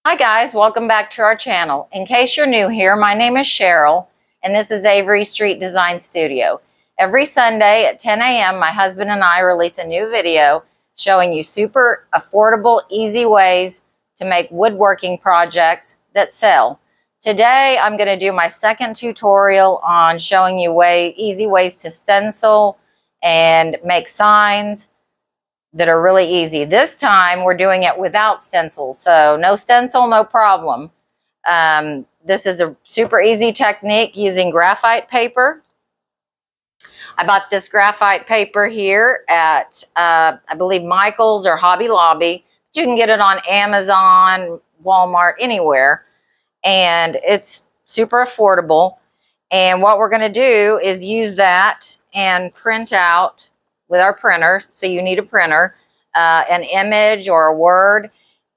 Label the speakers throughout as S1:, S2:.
S1: Hi guys, welcome back to our channel. In case you're new here, my name is Cheryl and this is Avery Street Design Studio. Every Sunday at 10 a.m. my husband and I release a new video showing you super affordable, easy ways to make woodworking projects that sell. Today I'm going to do my second tutorial on showing you easy ways to stencil and make signs that are really easy. This time we're doing it without stencils, so no stencil, no problem. This is a super easy technique using graphite paper. I bought this graphite paper here at, I believe, Michael's or Hobby Lobby. You can get it on Amazon, Walmart, anywhere. And it's super affordable. And what we're going to do is use that and print out with our printer. So you need a printer, an image or a word.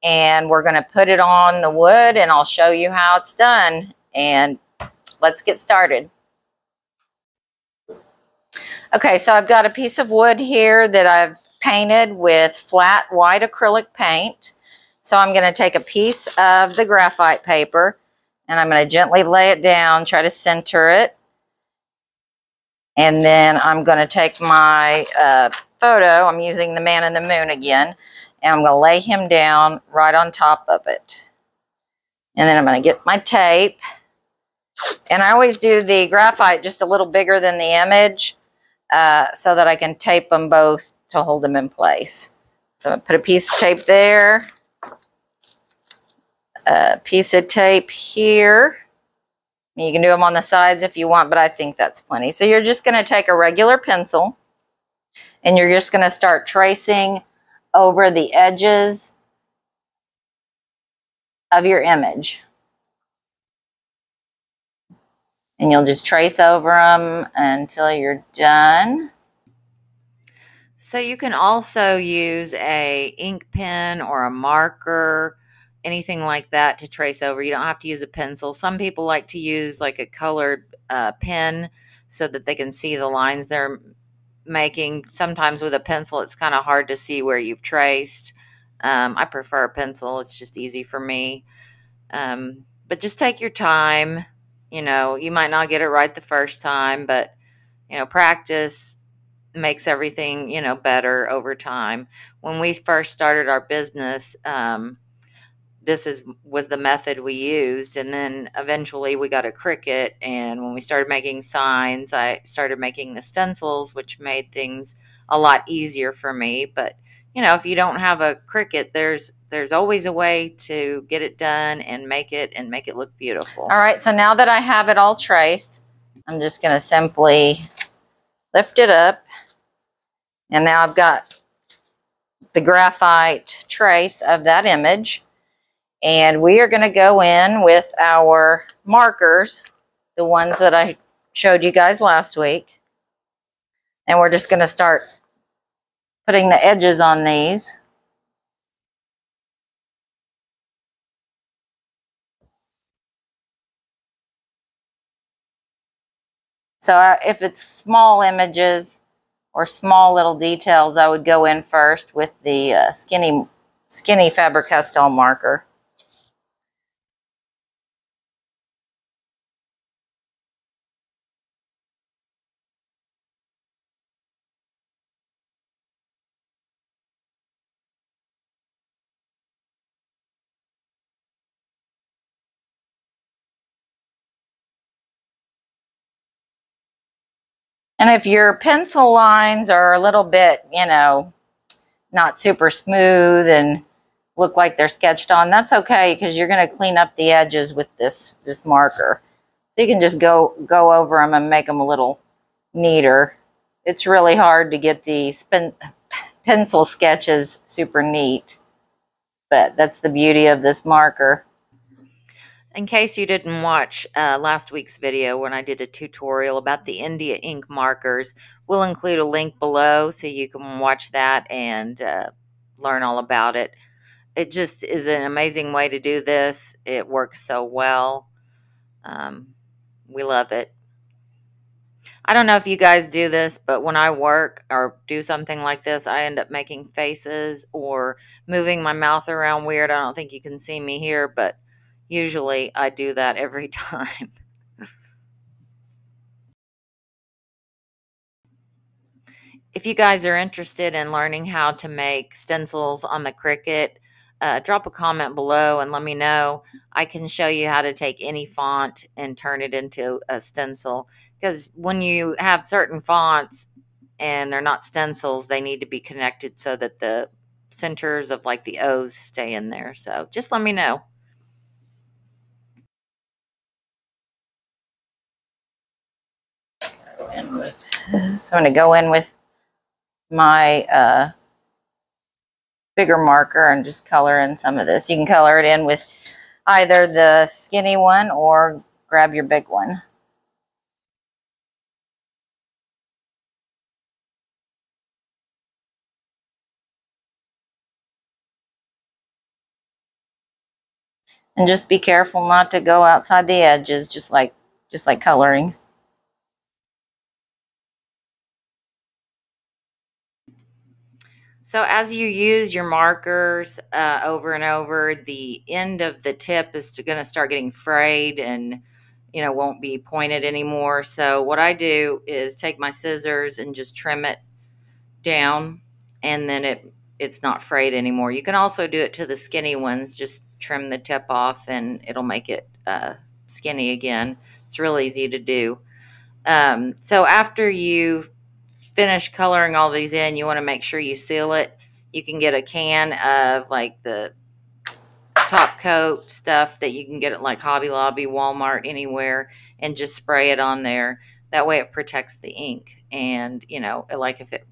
S1: And we're going to put it on the wood and I'll show you how it's done. And let's get started. Okay, so I've got a piece of wood here that I've painted with flat white acrylic paint. So I'm going to take a piece of the graphite paper and I'm going to gently lay it down, try to center it. And then I'm going to take my photo, I'm using the man in the moon again, and I'm going to lay him down right on top of it. And then I'm going to get my tape. And I always do the graphite just a little bigger than the image so that I can tape them both to hold them in place. So I put a piece of tape there, a piece of tape here. You can do them on the sides if you want, but I think that's plenty. So you're just going to take a regular pencil and you're just going to start tracing over the edges of your image. And you'll just trace over them until you're done.
S2: So you can also use a ink pen or a marker, anything like that to trace over. You don't have to use a pencil. Some people like to use like a colored pen so that they can see the lines they're making. Sometimes with a pencil, it's kind of hard to see where you've traced. I prefer a pencil. It's just easy for me. But just take your time. You know, you might not get it right the first time, but, you know, practice makes everything, you know, better over time. When we first started our business, was the method we used, and then eventually we got a Cricut, and when we started making signs, I started making the stencils, which made things a lot easier for me. But you know, if you don't have a Cricut, there's always a way to get it done and make it look beautiful.
S1: All right, so now that I have it all traced, I'm just going to simply lift it up. And now I've got the graphite trace of that image. And we are going to go in with our markers, the ones that I showed you guys last week. And we're just going to start putting the edges on these. So if it's small images or small little details, I would go in first with the skinny Faber-Castell marker. And if your pencil lines are a little bit, you know, not super smooth and look like they're sketched on, that's okay, because you're going to clean up the edges with this marker. So you can just go over them and make them a little neater. It's really hard to get the pencil sketches super neat, but that's the beauty of this marker.
S2: In case you didn't watch last week's video when I did a tutorial about the India ink markers, we'll include a link below so you can watch that and learn all about it. It just is an amazing way to do this. It works so well. We love it. I don't know if you guys do this, but when I work or do something like this, I end up making faces or moving my mouth around weird. I don't think you can see me here, but usually I do that every time. If you guys are interested in learning how to make stencils on the Cricut, drop a comment below and let me know. I can show you how to take any font and turn it into a stencil. Because when you have certain fonts and they're not stencils, they need to be connected so that the centers of like the O's stay in there. So just let me know.
S1: So I'm going to go in with my bigger marker and just color in some of this. You can color it in with either the skinny one or grab your big one. And just be careful not to go outside the edges, just like coloring.
S2: So as you use your markers over and over, the end of the tip is going to start getting frayed and, you know, won't be pointed anymore. So what I do is take my scissors and just trim it down, and then it's not frayed anymore. You can also do it to the skinny ones. Just trim the tip off and it'll make it skinny again. It's real easy to do. So after you finish coloring all these in, you want to make sure you seal it. You can get a can of like the top coat stuff that you can get at like Hobby Lobby, Walmart, anywhere, and just spray it on there. That way it protects the ink. And, you know, like if it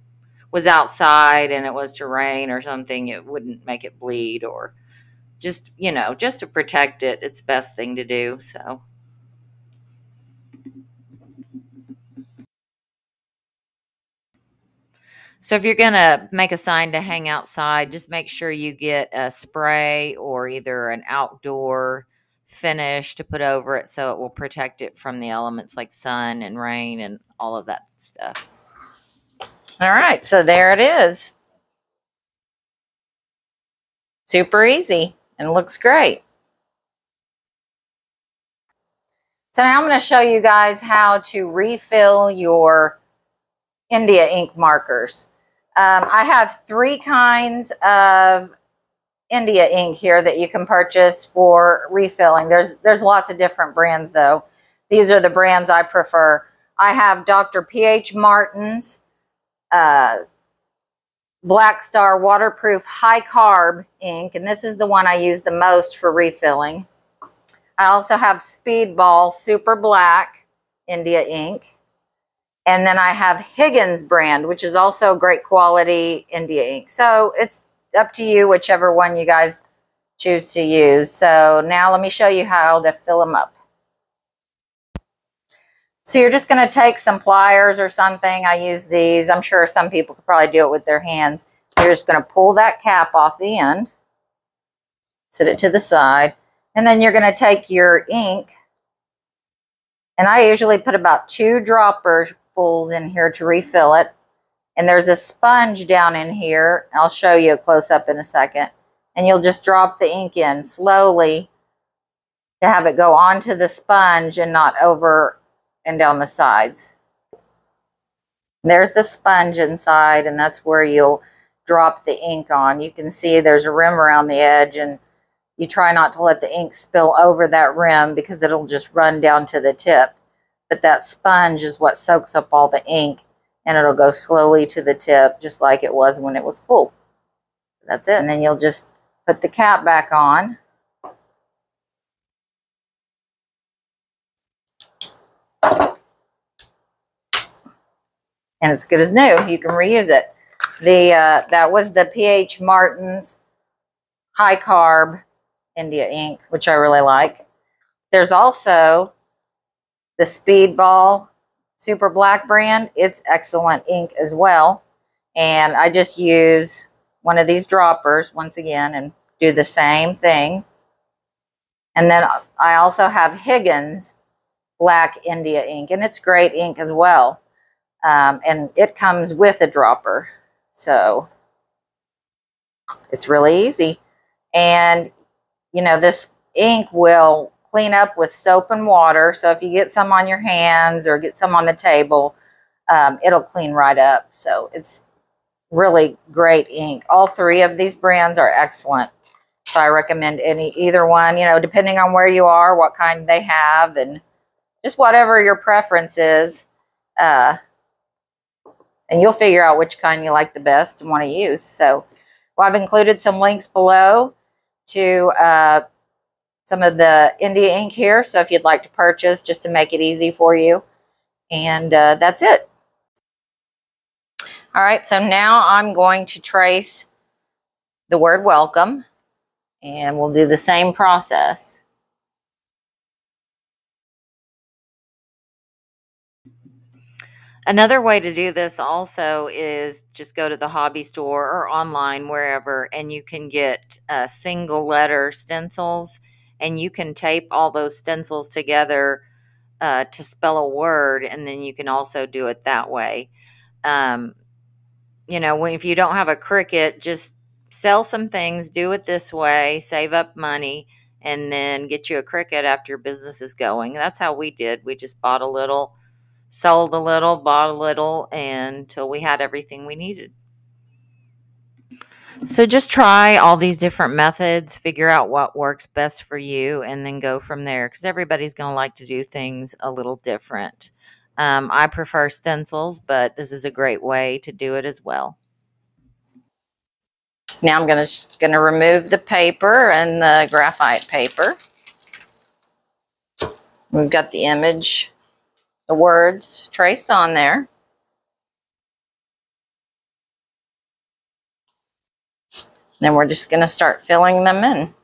S2: was outside and it was to rain or something, it wouldn't make it bleed, or just, you know, just to protect it. It's the best thing to do. So if you're going to make a sign to hang outside, just make sure you get a spray or either an outdoor finish to put over it so it will protect it from the elements like sun and rain and all of that stuff.
S1: All right, so there it is. Super easy and looks great. So now I'm going to show you guys how to refill your India ink markers. I have 3 kinds of India ink here that you can purchase for refilling. There's lots of different brands though. These are the brands I prefer. I have Dr. P.H. Martin's Black Star Waterproof High Carb ink, and this is the one I use the most for refilling. I also have Speedball Super Black India ink. And then I have Higgins brand, which is also great quality India ink. So it's up to you, whichever one you guys choose to use. So now let me show you how to fill them up. So you're just going to take some pliers or something. I use these. I'm sure some people could probably do it with their hands. You're just going to pull that cap off the end, set it to the side, and then you're going to take your ink. And I usually put about 2 droppers fulls in here to refill it. And there's a sponge down in here. I'll show you a close-up in a second. And you'll just drop the ink in slowly to have it go onto the sponge and not over and down the sides. There's the sponge inside, and that's where you'll drop the ink on. You can see there's a rim around the edge, and you try not to let the ink spill over that rim because it'll just run down to the tip. But that sponge is what soaks up all the ink, and it'll go slowly to the tip just like it was when it was full. So that's it. And then you'll just put the cap back on. And it's good as new. You can reuse it. That was the P.H. Martin's High Carb India ink, which I really like. There's also the Speedball Super Black brand. It's excellent ink as well. And I just use one of these droppers once again and do the same thing. And then I also have Higgins Black India ink, and it's great ink as well. And it comes with a dropper. So it's really easy. And, you know, this ink will clean up with soap and water. So if you get some on your hands or get some on the table, it'll clean right up. So it's really great ink. All three of these brands are excellent. So I recommend either one, you know, depending on where you are, what kind they have, and just whatever your preference is. And you'll figure out which kind you like the best and want to use. So well, I've included some links below to some of the India ink here. So if you'd like to purchase, just to make it easy for you. And that's it. All right, so now I'm going to trace the word welcome, and we'll do the same process.
S2: Another way to do this also is just go to the hobby store or online, wherever, and you can get single letter stencils, and you can tape all those stencils together to spell a word, and then you can also do it that way. You know, if you don't have a Cricut, just sell some things, do it this way, save up money, and then get you a Cricut after your business is going. That's how we did. We just bought a little, sold a little, bought a little, until we had everything we needed. So just try all these different methods, figure out what works best for you, and then go from there, because everybody's going to like to do things a little different. I prefer stencils, but this is a great way to do it as well.
S1: Now I'm gonna remove the paper and the graphite paper. We've got the image, the words traced on there. Then we're just gonna start filling them in.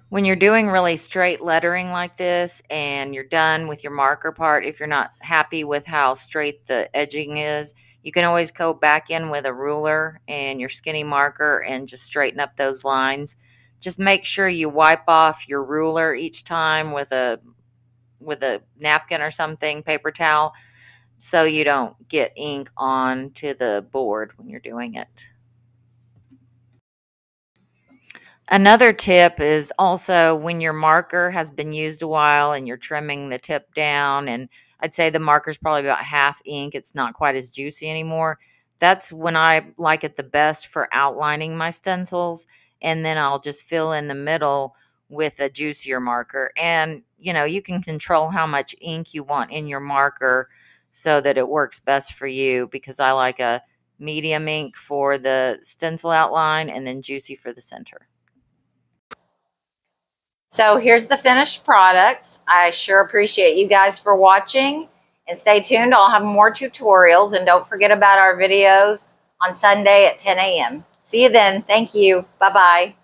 S2: When you're doing really straight lettering like this and you're done with your marker part, if you're not happy with how straight the edging is, you can always go back in with a ruler and your skinny marker and just straighten up those lines. Just make sure you wipe off your ruler each time with a napkin or something, paper towel, so you don't get ink onto the board when you're doing it. Another tip is also when your marker has been used a while and you're trimming the tip down, and I'd say the marker's probably about half ink, it's not quite as juicy anymore. That's when I like it the best for outlining my stencils, and then I'll just fill in the middle with a juicier marker. And, you know, you can control how much ink you want in your marker so that it works best for you, because I like a medium ink for the stencil outline and then juicy for the center.
S1: So here's the finished product. I sure appreciate you guys for watching, and stay tuned. I'll have more tutorials, and don't forget about our videos on Sunday at 10 a.m. See you then. Thank you. Bye-bye.